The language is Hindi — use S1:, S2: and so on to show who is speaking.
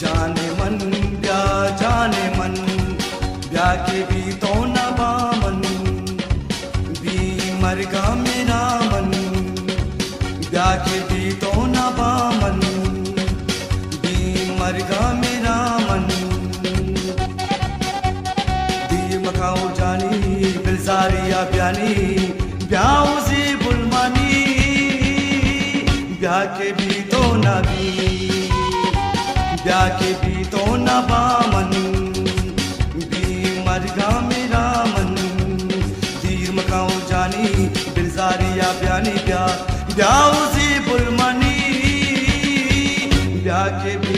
S1: जाने मन ब्याह के भी तो न बामन भी मरगा मेरा मन ब्याह के भी तो न बामन भी मरगा मेरा मन दी मकाओ जानी बिलजारिया ब्यानी ब्याह से बुलमानी ब्याह के भी तो न भी ब्याह के भी तो न बामन भी मरगा मेरा मन दीर मकाओ जानी बिलजारिया ब्यानी ब्याह से बुलमानी ब्याह के भी